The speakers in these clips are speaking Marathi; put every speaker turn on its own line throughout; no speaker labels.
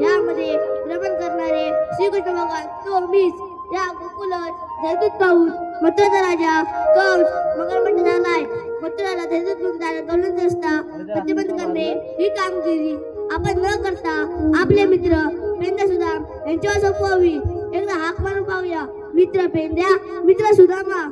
यामध्ये भ्रमण करणारे श्रीकृष्ण भगवान तो मीच या गोकुलात जयदूत पाहून मथुराचा राजा कंस मगरमंड झालाय. मथुराला जयदूत घेऊन जायला दौलत रस्ता प्रतिबंध करणे ही कामगिरी आपण न करता आपले मित्र पेंद्या सुदाम यांच्यावर सोपवावी. एकदा हाक मारून पाहूया. मित्र पेंद्या, मित्र सुदामा.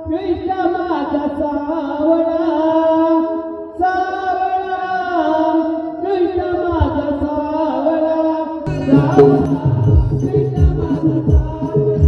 कृष्ण माझा सावळा सावळा कृष्ण माझा सावळा कृष्ण माझा सावळा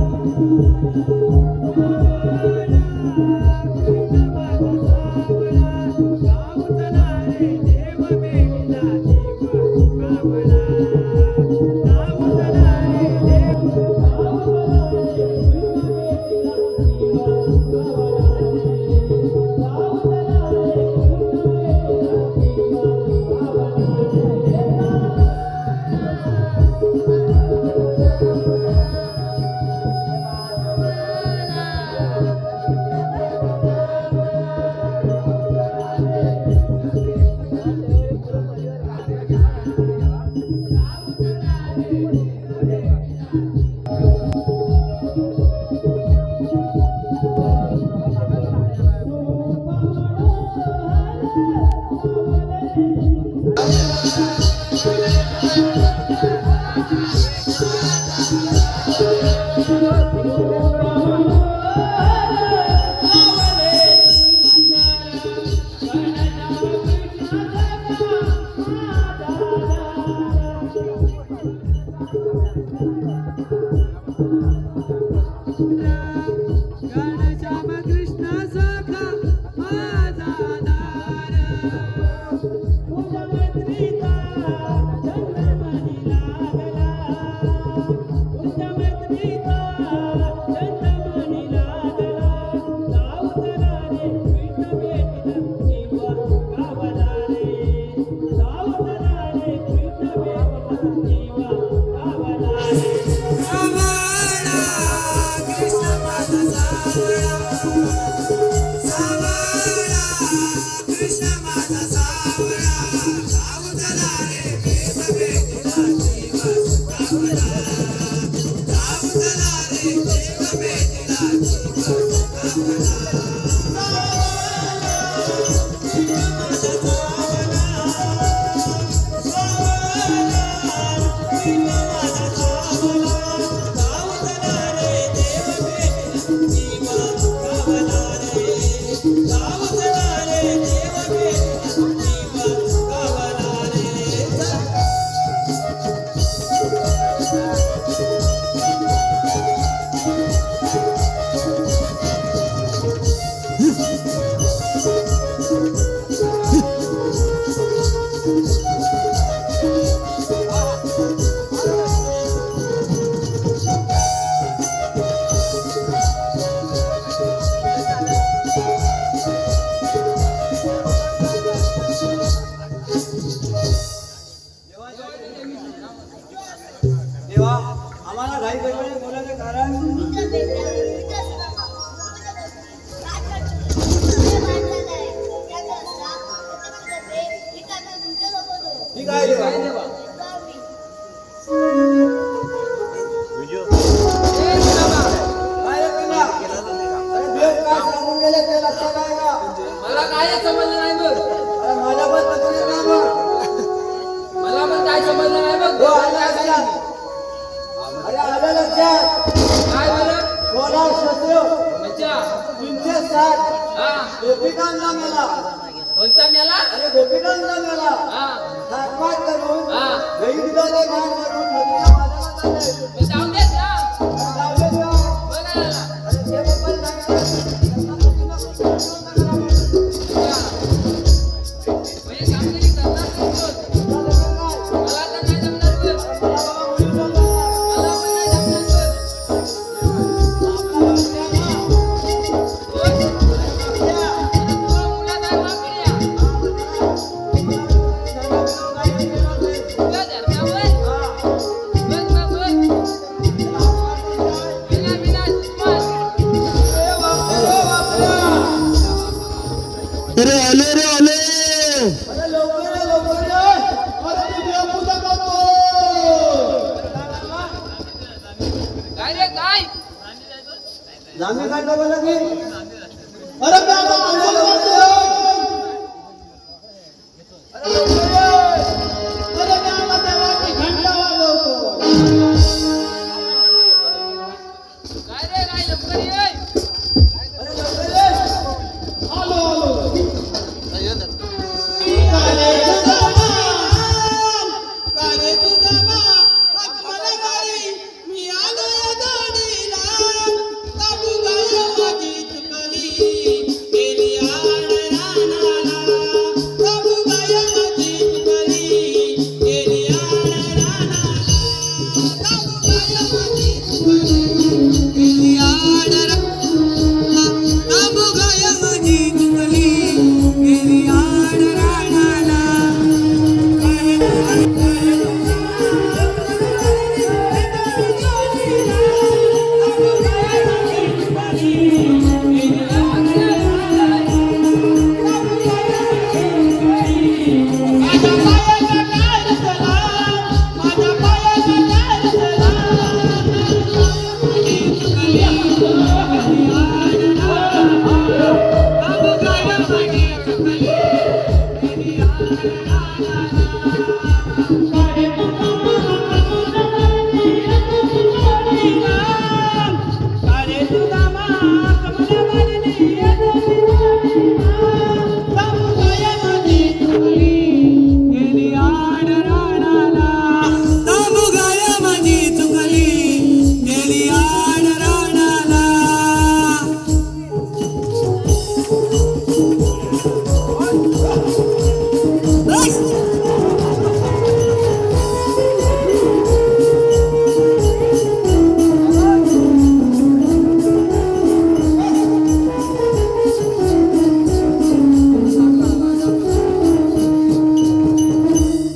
काय देवा?
काय देवा?
काय रे पिल्या? अरे देव काय सांगून गेले ते लक्षात आहे का?
मला काय समजलं नाही बघ.
अरे माझ्या पण तक्रार ना मग.
मला पण काय समजलं नाही बघ.
हो, आलं लक्षात. अरे आलं लक्षात.
काय बरं?
16 शस्त्र
अच्छा.
360
हा.
गोपिकांना मेला.
कोणता मेला?
अरे गोपिकांना मेला.
हा.
नागपात करून
हा.
गैरीदाने मार मारून नदीच्या पाण्याला टाकले.
मी जाऊन देत ना.
लावले का?
बरं आला.
अरे ते पण नाही.
म्हणजे कामगिरी करणार नाही तो. मला तर नाही जमणार बघ. मला पण नाही जमणार बघ. होय. अरे तुला मुलात आहे वाकड्या. तुझ्या धर्मावर बघ बघ बघ. विना विना दुश्मन.
अरे आले रे आले
अरे लवकर ये, लवकर ये. अरे तू देवपूजा करतो.
काय रे काय?
जामे काय बोला की?
अरे बाबा आंघोळ करतो
अरे लवकर ये.
अरे बाबा देवाची घंटा वाजवतो
काय रे काय लवकर ये.
अरे लवकर ये.
आलो आलो